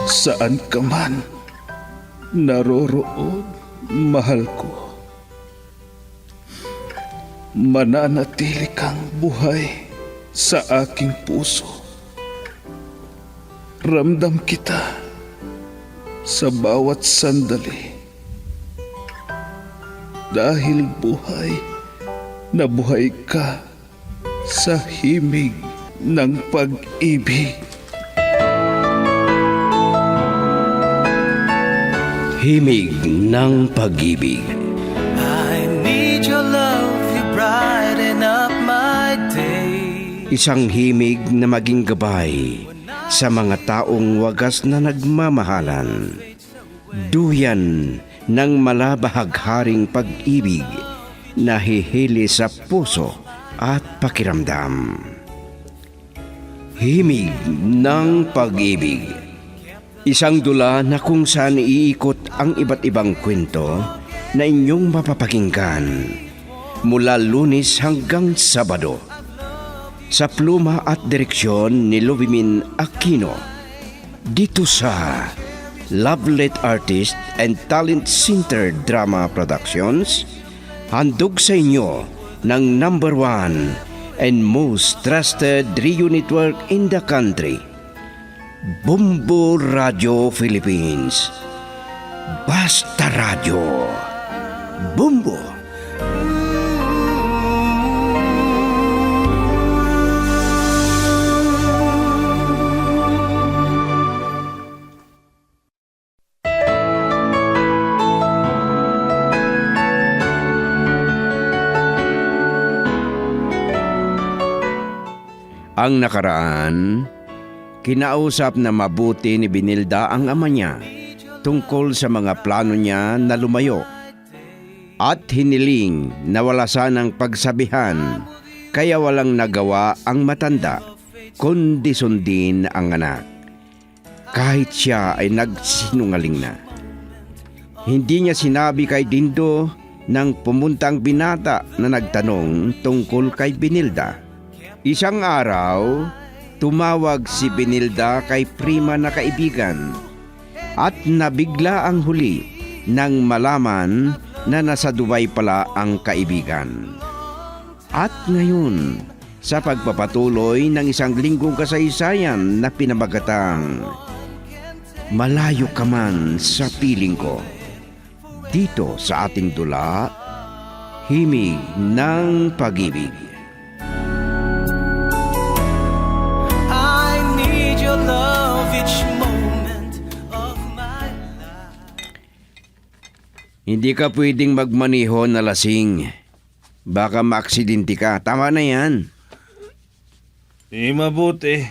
Saan ka man naroroon, mahal ko, mananatili kang buhay sa aking puso. Ramdam kita sa bawat sandali. Dahil buhay na buhay ka sa himig ng pag-ibig. Himig ng pag-ibig. I need your love, you brighten up my day. Isang himig na maging gabay sa mga taong wagas na nagmamahalan. Duyan ng malabahagharing pag-ibig na hihili sa puso at pakiramdam. Himig ng pag-ibig. Isang dula na kung saan iikot ang iba't ibang kwento na inyong mapapakinggan mula Lunes hanggang Sabado. Sa pluma at direksyon ni Luvimin Aquino. Dito sa Lovelet Artist and Talent Center Drama Productions, handog sa inyo ng #1 and most trusted radio network in the country, Bumbo Radio Philippines. Basta Radio. Bumbo. Ang nakaraan, kinausap na mabuti ni Benilda ang ama niya tungkol sa mga plano niya na lumayo at hiniling na wala sanang pagsabihan kaya walang nagawa ang matanda kundi sundin ang anak kahit siya ay nagsinungaling na. Hindi niya sinabi kay Dindo nang pumunta ang binata na nagtanong tungkol kay Benilda. Isang araw, tumawag si Benilda kay prima na kaibigan at nabigla ang huli nang malaman na nasa Dubai pala ang kaibigan. At ngayon, sa pagpapatuloy ng isang linggong kasaysayan na pinamagatang Malayo Ka Man sa Piling Ko, dito sa ating dula, Himig ng Pag-ibig. Love each moment of my life. Hindi ka pwedeng magmaniho na lasing. Baka maaksidente ka. Tama na yan. Di mabuti.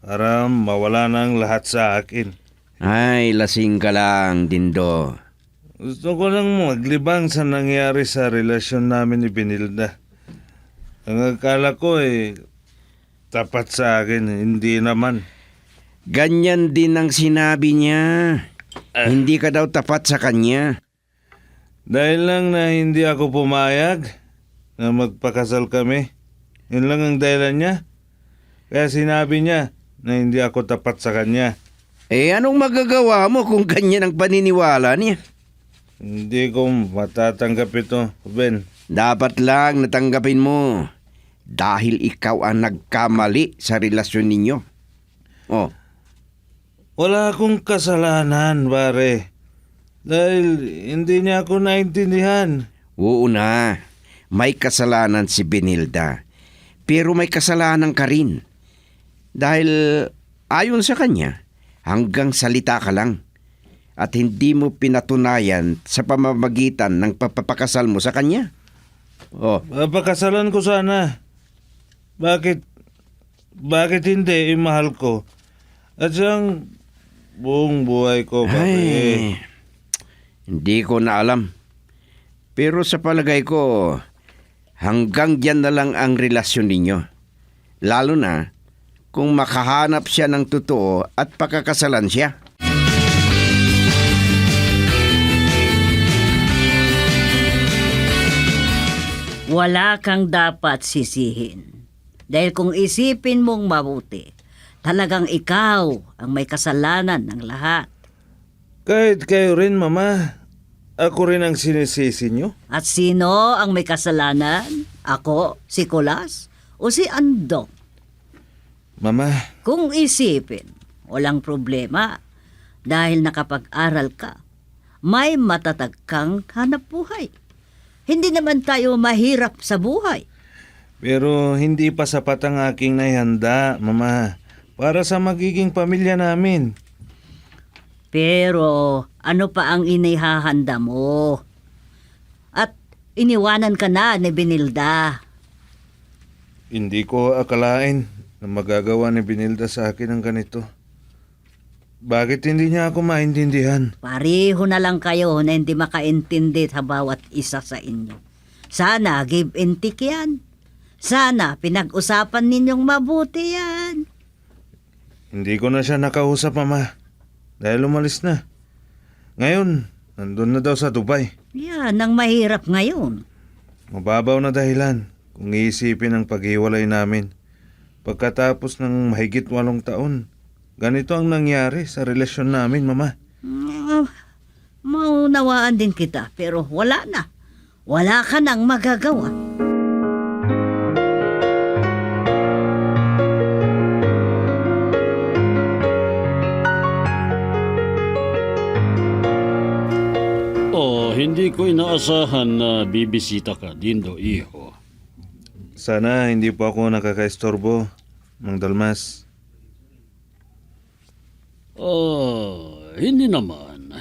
Para mawala ng lahat sa akin. Ay, lasing ka lang, Dindo. Gusto ko lang maglibang sa nangyari sa relasyon namin ni Benilda. Ang akala ko tapat sa akin, hindi naman. Ganyan din ang sinabi niya. Hindi ka daw tapat sa kanya. Dahil lang na hindi ako pumayag na magpakasal kami. Yun lang ang dahilan niya. Kaya sinabi niya na hindi ako tapat sa kanya. Anong magagawa mo kung ganyan ang paniniwala niya? Hindi ko matatanggap ito, Ben. Dapat lang natanggapin mo. Dahil ikaw ang nagkamali sa relasyon ninyo. Oh. Wala akong kasalanan, pare. Dahil hindi niya ako naintindihan. Oo na. May kasalanan si Benilda. Pero may kasalanan ka rin. Dahil ayon sa kanya, hanggang salita ka lang. At hindi mo pinatunayan sa pamamagitan ng papapakasal mo sa kanya. Oh. Papakasalan ko sana. Bakit hindi mahal ko? At siyang buong buhay ko, pare. Hindi ko na alam. Pero sa palagay ko, hanggang diyan na lang ang relasyon ninyo. Lalo na kung makahanap siya ng totoo at pakakasalan siya. Wala kang dapat sisihin. Dahil kung isipin mong mabuti, Talagang ikaw ang may kasalanan ng lahat. Kahit kayo rin, Mama. Ako rin ang sinisisi nyo. At sino ang may kasalanan? Ako, si Kulas, o si Andong? Mama, Kung isipin, walang problema. Dahil nakapag-aral ka, may matatag kang hanap buhay. Hindi naman tayo mahirap sa buhay. pero hindi pa sapat ang aking naihanda, Mama, para sa magiging pamilya namin. Pero ano pa ang inihahanda mo? At iniwanan ka na ni Binilda. Hindi ko akalain na magagawa ni Binilda sa akin ang ganito. Bakit hindi niya ako maintindihan? Pareho na lang kayo na hindi makaintindi sa bawat isa sa inyo. Sana give and take yan. Sana pinag-usapan ninyong mabuti yan. Hindi ko na siya nakausap, Mama. Dahil umalis na. Ngayon, nandun na daw sa Dubai. Yan ang mahirap ngayon. Mababaw na dahilan kung iisipin ang paghiwalay namin. Pagkatapos ng mahigit 8 taon, ganito ang nangyari sa relasyon namin, Mama. Maunawaan din kita pero wala na. Wala ka nang magagawa. Hindi ko inaasahan na bibisita ka, Dindo, iho. Sana hindi po ako nakakaistorbo, Mang Dalmas. Hindi naman.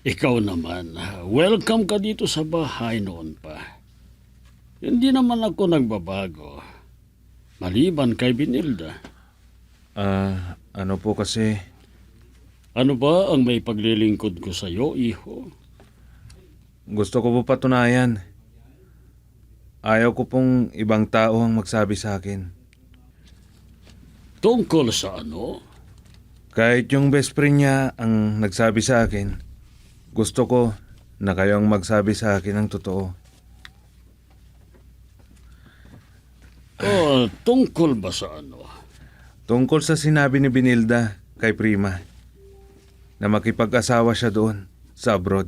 Ikaw naman, welcome ka dito sa bahay noon pa. Hindi naman ako nagbabago. Maliban kay Binilda. Ano po kasi, Ano ba ang may paglilingkod ko sa iyo, iho? gusto ko po patunayan. Ayaw ko pong ibang tao ang magsabi sa akin. Tungkol sa ano? Kahit yung best friend niya ang nagsabi sa akin, gusto ko na kayo ang magsabi sa akin ng totoo. Tungkol ba sa ano? Tungkol sa sinabi ni Binilda kay Prima na makipag-asawa siya doon sa abroad.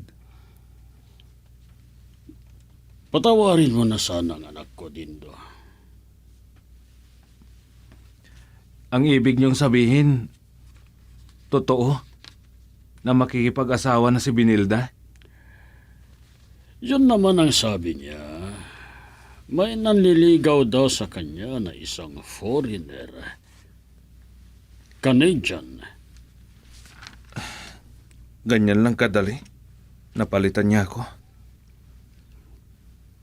Patawarin mo na sana ang anak ko, Dindo. Ang ibig niyong sabihin, totoo na makikipag-asawa na si Binilda? Yun naman ang sabi niya. May nanliligaw daw sa kanya na isang foreigner. Canadian. Ganyan lang kadali. Napalitan niya ako.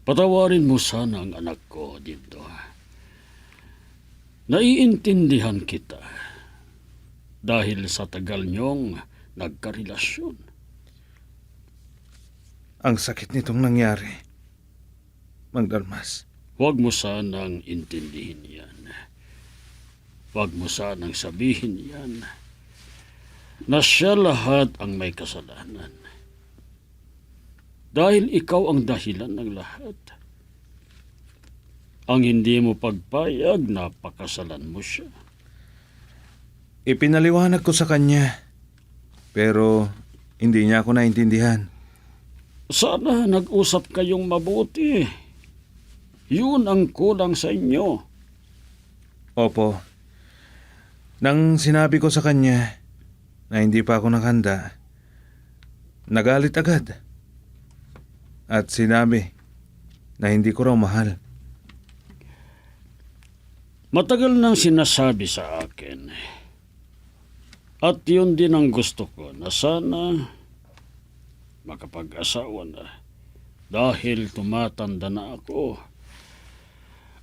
Patawarin mo sana ang anak ko, Dindo. Naiintindihan kita dahil sa tagal niyong nagkarelasyon. Ang sakit nitong nangyari, Mang Dalmas. Huwag mo sanang intindihin yan. Huwag mo sanang sabihin yan na siya lahat ang may kasalanan. Dahil ikaw ang dahilan ng lahat. Ang hindi mo pagpayag na pakasalan mo siya. Ipinaliwanag ko sa kanya, pero hindi niya ako naintindihan. Sana nag-usap kayong mabuti. Yun ang kulang sa inyo. Opo. Nang sinabi ko sa kanya na hindi pa ako nakahanda, nagalit agad. At sinabi na hindi ko raw mahal. Matagal nang sinasabi sa akin. At yun din ang gusto ko na sana makapag-asawa na. Dahil tumatanda na ako.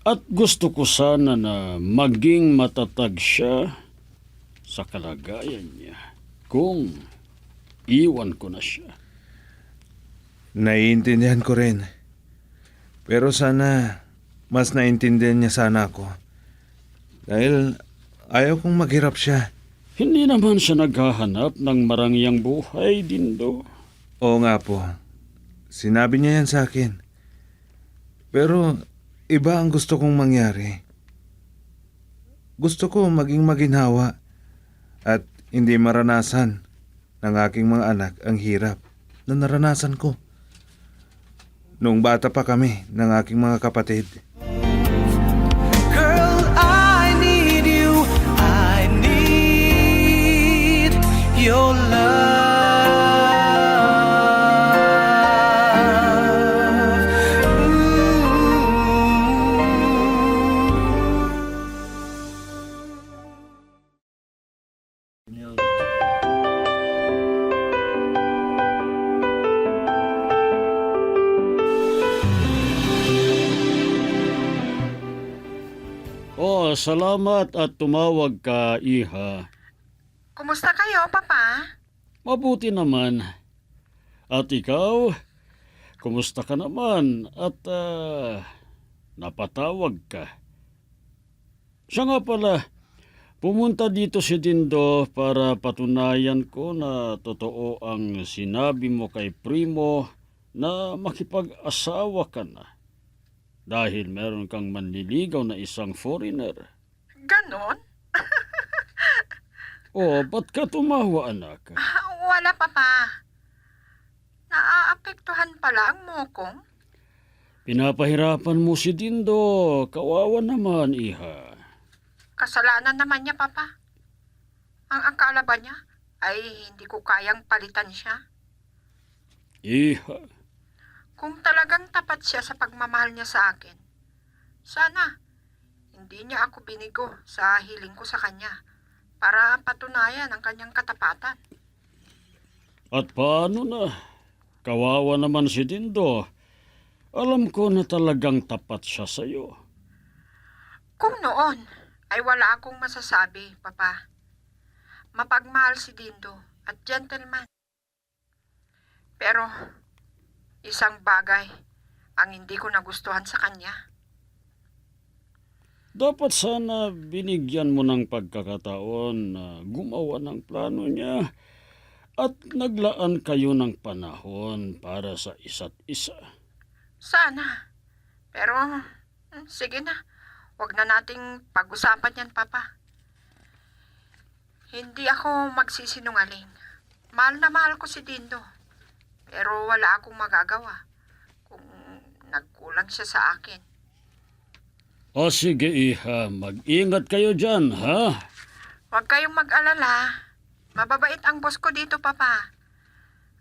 At gusto ko sana na maging matatag siya sa kalagayan niya kung iwan ko na siya. Naiintindihan ko rin. Pero sana mas naintindihan niya sana ako. Dahil ayaw kong maghirap siya. Hindi naman siya naghahanap ng marangyang buhay, Dindo. Oo nga po. Sinabi niya yan sa akin. Pero iba ang gusto kong mangyari. Gusto ko maging maginhawa at hindi maranasan ng aking mga anak ang hirap na naranasan ko. Noong bata pa kami ng aking mga kapatid. Girl, I need you. I need your love. Oh, salamat at tumawag ka, Iha. Kumusta kayo, Papa? Mabuti naman. At ikaw, kumusta ka naman? At napatawag ka. Siya nga pala, pumunta dito si Dindo para patunayan ko na totoo ang sinabi mo kay Primo na makipag-asawa ka na. Dahil meron kang manliligaw na isang foreigner. Ganon? Oh, ba't ka tumawa, anak? Wala, Papa. Naaapektuhan pala ang mukong. Pinapahirapan mo si Dindo. Kawawa naman, Iha. Kasalanan naman niya, Papa. Ang akala ba niya ay hindi ko kayang palitan siya? Iha, Kung talagang tapat siya sa pagmamahal niya sa akin, sana hindi niya ako binigo sa hiling ko sa kanya para patunayan ang kanyang katapatan. at paano na? Kawawa naman si Dindo. Alam ko na talagang tapat siya sa'yo. Kung noon ay wala akong masasabi, Papa. Mapagmahal si Dindo at gentleman. Pero isang bagay ang hindi ko nagustuhan sa kanya. Dapat sana binigyan mo ng pagkakataon na gumawa ng plano niya at naglaan kayo ng panahon para sa isa't isa. Sana. Pero sige na. Huwag na nating pag-usapan yan, Papa. Hindi ako magsisinungaling. Mahal na mahal ko si Dindo. Pero wala akong magagawa kung nagkulang siya sa akin. O sige, Iha, mag-ingat kayo dyan, ha? Huwag kayong mag-alala. Mababait ang boss ko dito, Papa.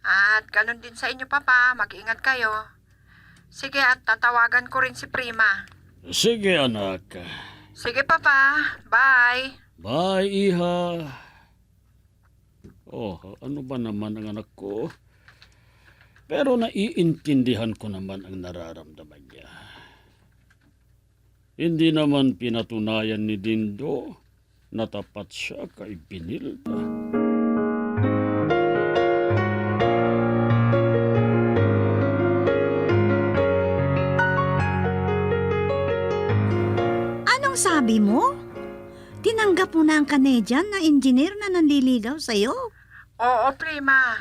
At ganun din sa inyo, Papa. Mag-ingat kayo. Sige, at tatawagan ko rin si Prima. Sige, anak. Sige, Papa. Bye. Bye, Iha. Oh, ano ba naman ang anak ko? Pero naiintindihan ko naman ang nararamdaman niya. Hindi naman pinatunayan ni Dindo na tapat siya kay Binilda. Anong sabi mo? Tinanggap mo na ang Canadian na engineer na nanliligaw sa'yo? Oo, Prima.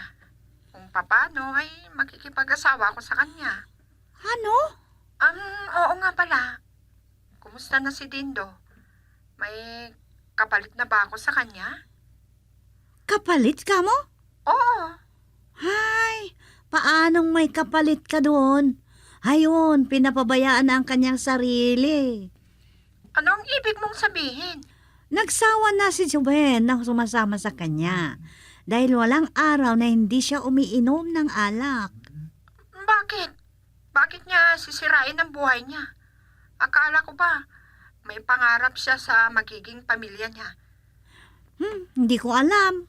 Kung papano ay makikipag-asawa ko sa kanya. Ano? Oo nga pala. Kumusta na si Dindo? May kapalit na ba ako sa kanya? Kapalit ka mo? Oo. Hay, paanong may kapalit ka doon? Ayun, pinapabayaan na ang kanyang sarili. Ano ang ibig mong sabihin? Nagsawa na si Juben na sumasama sa kanya dahil walang araw na hindi siya umiinom ng alak. Bakit? Bakit niya sisirain ang buhay niya? Akala ko ba may pangarap siya sa magiging pamilya niya? Hindi ko alam.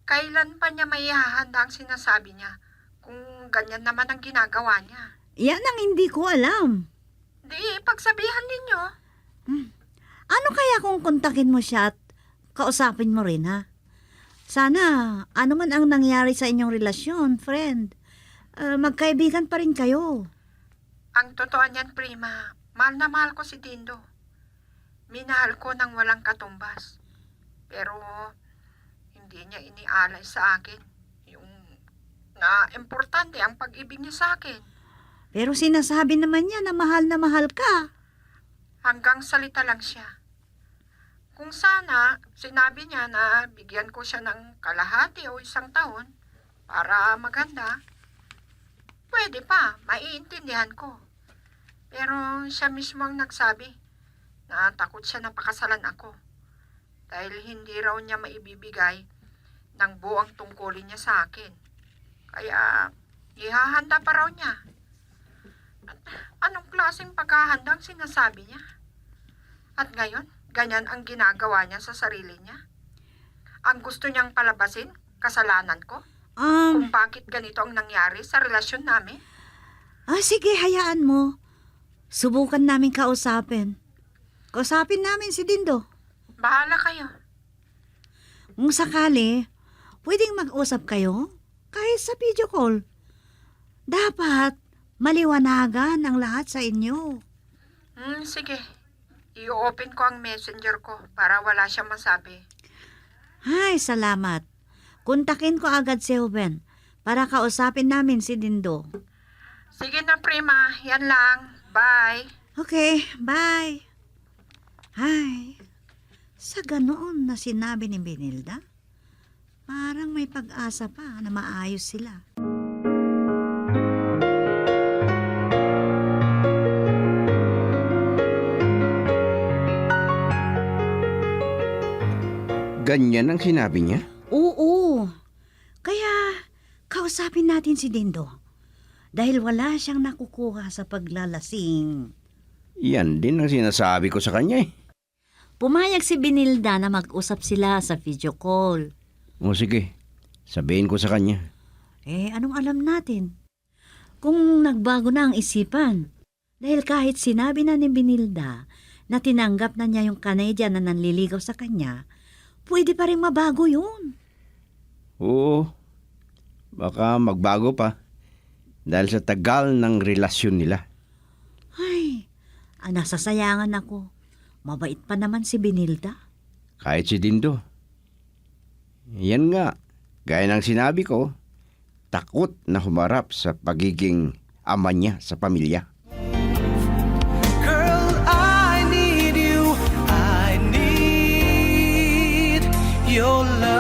Kailan pa niya may hahanda ang sinasabi niya kung ganyan naman ang ginagawa niya? Yan ang hindi ko alam. Di, pagsabihan ninyo. Ano kaya kung kontakin mo siya at kausapin mo rin, ha? Sana, ano man ang nangyari sa inyong relasyon, friend, magkaibigan pa rin kayo. Ang totoo niyan, Prima, mahal na mahal ko si Dindo. Minahal ko ng walang katumbas. Pero hindi niya inialay sa akin yung na importante ang pag-ibig niya sa akin. Pero sinasabi naman niya na mahal ka. Hanggang salita lang siya. Kung sana, sinabi niya na bigyan ko siya ng kalahati o 1 taon para maganda, pwede pa, maiintindihan ko. Pero siya mismo ang nagsabi na takot siya na pakasalan ako dahil hindi raw niya maibibigay ng buong tungkulin niya sa akin. Kaya ihahanda pa raw niya. At anong klaseng paghahandang sinasabi niya? At ngayon, ganyan ang ginagawa niya sa sarili niya. Ang gusto niyang palabasin, kasalanan ko, kung bakit ganito ang nangyari sa relasyon namin. Sige, hayaan mo. Subukan namin kausapin. Kausapin namin si Dindo. Bahala kayo. Kung sakali, pwedeng mag-usap kayo kahit sa video call. Dapat maliwanagan ang lahat sa inyo. Sige. I-open ko ang messenger ko para wala siyang masabi. Ay, salamat. Kontakin ko agad si Ruben para kausapin namin si Dindo. Sige na, Prima. Yan lang. Bye. Okay, bye. Ay, sa ganoon na sinabi ni Benilda, parang may pag-asa pa na maayos sila. Ganyan ang sinabi niya? Oo, kaya kausapin natin si Dindo. Dahil wala siyang nakukuha sa paglalasing. Yan din ang sinasabi ko sa kanya eh. Pumayag si Benilda na mag-usap sila sa video call. O sige, sabihin ko sa kanya. Anong alam natin? Kung nagbago na ang isipan. Dahil kahit sinabi na ni Benilda na tinanggap na niya yung Canadian na nanliligaw sa kanya, pwede pa rin mabago yun. Oo, baka magbago pa. Dahil sa tagal ng relasyon nila. Ay, nasasayangan ako. Mabait pa naman si Benilda. Kahit si Dindo. Yan nga, gaya ng sinabi ko, takot na humarap sa pagiging ama niya sa pamilya. Girl, I need you. I need your love.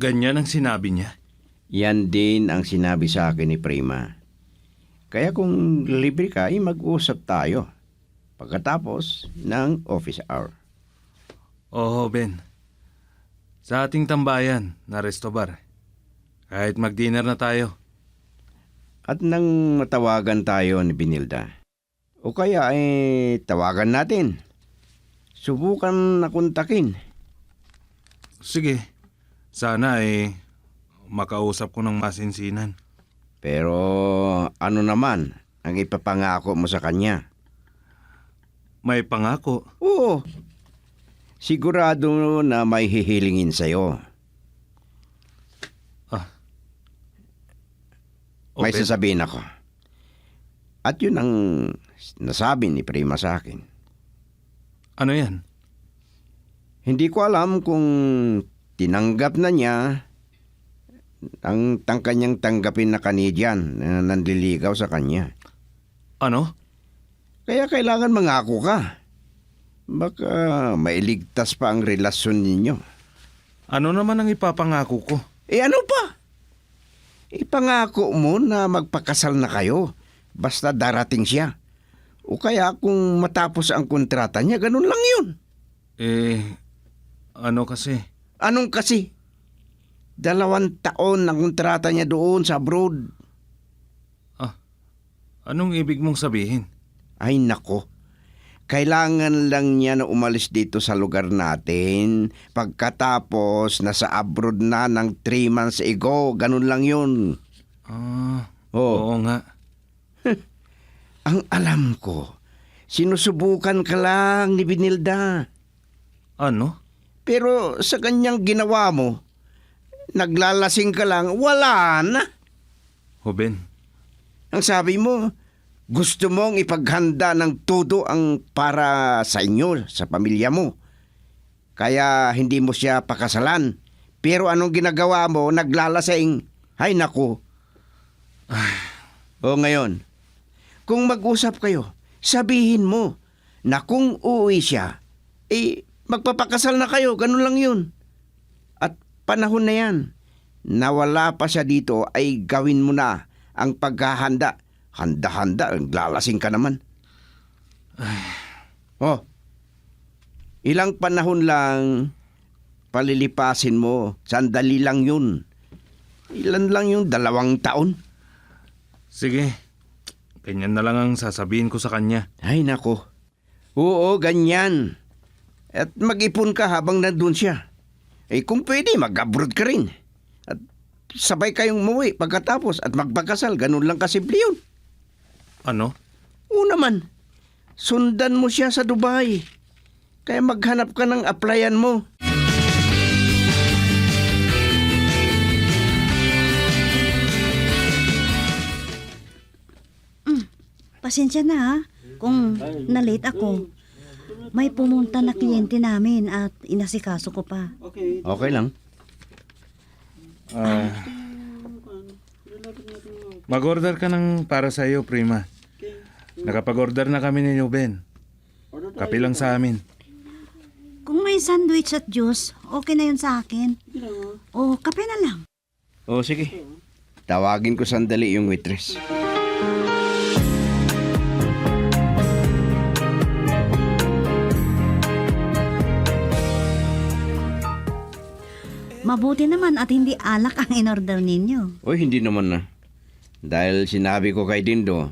Ganyan ang sinabi niya. Yan din ang sinabi sa akin ni Prima. Kaya kung libre ka, ay mag-usap tayo. Pagkatapos ng office hour. Oo, Ben. Sa ating tambayan na resto bar. Kahit mag-dinner na tayo. At nang matawagan tayo ni Benilda. O kaya tawagan natin. Subukan na kontakin. Sige. Sana makausap ko ng masinsinan. Pero ano naman ang ipapangako mo sa kanya? May pangako. Oo. Sigurado na may hihilingin sa'yo. May Okay. sasabihin ako. At yun ang nasabi ni Prima sa akin. Ano yan? Hindi ko alam kung tinanggap na niya ang kanyang tanggapin na Canadian na nanliligaw sa kanya. Ano? Kaya kailangan mangako ka. Baka mailigtas pa ang relasyon ninyo. Ano naman ang ipapangako ko? Ano pa? Ipangako mo na magpakasal na kayo basta darating siya. O kaya kung matapos ang kontrata niya, ganun lang yun. Ano kasi? Anong kasi? 2 taon ang kontrata niya doon sa abroad. Anong ibig mong sabihin? Ay nako, kailangan lang niya na umalis dito sa lugar natin pagkatapos nasa abroad na ng 3 months ago. Ganun lang yun. Oo nga. Ang alam ko, sinusubukan ka lang ni Benilda. Ano? Pero sa kanyang ginawa mo, Naglalasing ka lang, wala na. Ho, Ben. Ang sabi mo, gusto mong ipaghanda ng todo ang para sa inyo, sa pamilya mo. Kaya hindi mo siya pakasalan. Pero anong ginagawa mo, naglalasing. Ay naku. O ngayon, kung mag-usap kayo, sabihin mo na kung uuwi siya, magpapakasal na kayo, ganun lang yun. At panahon na yan, na wala pa siya dito ay gawin mo na ang paghahanda. Handa-handa, lalasing ka naman. Oh, ilang panahon lang palilipasin mo, sandali lang yun. Ilan lang yung 2 taon. Sige. Ganyan na lang ang sasabihin ko sa kanya. Ay nako. Oo, ganyan. At mag-ipon ka habang nandun siya. Kung pwede, mag-abroad ka rin. At sabay kayong umuwi pagkatapos at magpakasal. Ganun lang kasimple yun. Ano? Oo naman. Sundan mo siya sa Dubai. Kaya maghanap ka ng applyan mo. Pasensya na ha, kung na-late ako. May pumunta na kliyente namin at inasikaso ko pa. Okay lang. Mag-order ka ng para sa iyo, Prima. Nakapag-order na kami ni Ben. Kape lang sa amin. Kung may sandwich at juice, okay na yun sa akin. O, kape na lang. O sige. Tawagin ko sandali yung waitress. Mabuti naman at hindi alak ang in-order ninyo. Oy, hindi naman na. Dahil sinabi ko kay Dindo,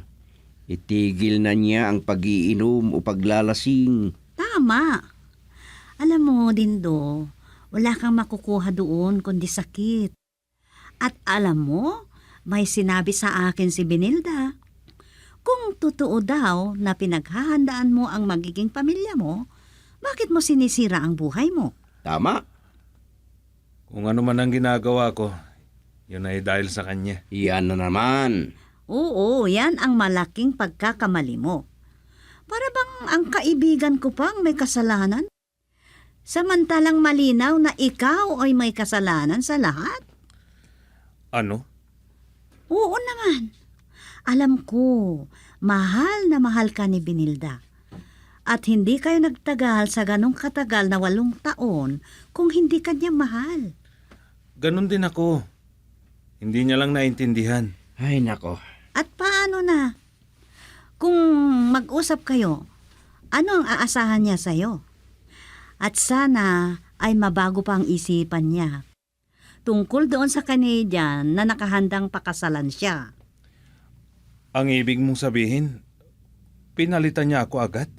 itigil na niya ang pag-iinom o paglalasing. Tama. Alam mo, Dindo, wala kang makukuha doon kundi sakit. At alam mo, may sinabi sa akin si Benilda. Kung totoo daw na pinaghahandaan mo ang magiging pamilya mo, bakit mo sinisira ang buhay mo? Tama. Kung ano man ang ginagawa ko, yun ay dahil sa kanya. Iyan na naman. Oo, yan ang malaking pagkakamali mo. Para bang ang kaibigan ko pang may kasalanan? Samantalang malinaw na ikaw ay may kasalanan sa lahat? Ano? Oo naman. Alam ko, mahal na mahal ka ni Benilda. At hindi kayo nagtagal sa ganong katagal na 8 taon kung hindi ka niya mahal. Ganon din ako. Hindi niya lang naintindihan. Ay nako. At paano na? Kung mag-usap kayo, ano ang aasahan niya sa'yo? At sana ay mabago pa ang isipan niya. Tungkol doon sa Canadian na nakahandang pakasalan siya. Ang ibig mong sabihin, pinalitan niya ako agad?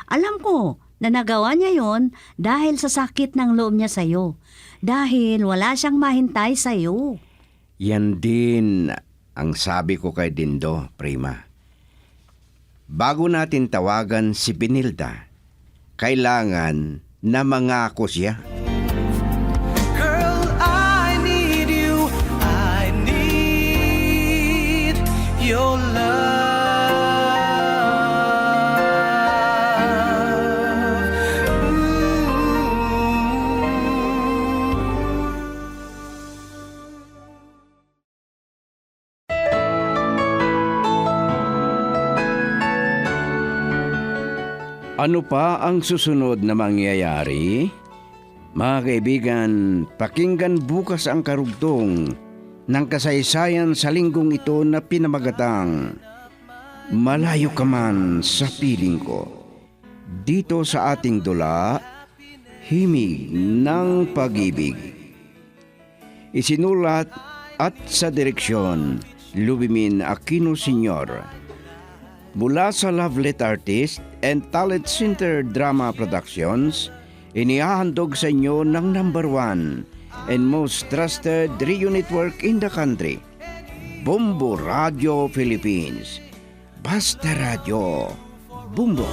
Alam ko na nagawa niya yon dahil sa sakit ng loob niya sa'yo. Dahil wala siyang mahintay sa'yo. Yan din ang sabi ko kay Dindo, Prima. Bago natin tawagan si Benilda, kailangan na mangako siya. Girl, I need you. I need your love. Ano pa ang susunod na mangyayari? Mga kaibigan, pakinggan bukas ang karugtong ng kasaysayan sa linggong ito na pinamagatang Malayo Ka Man sa Piling Ko. Dito sa ating dula, Himig ng Pag-ibig. Isinulat at sa direksyon, Lubimin Aquino Sr. Mula sa Lovelet Artist and Talent Center Drama Productions, inihahandog sa inyo ng #1 and most trusted radio network in the country, Bumbo Radio Philippines. Basta Radio, Bumbo.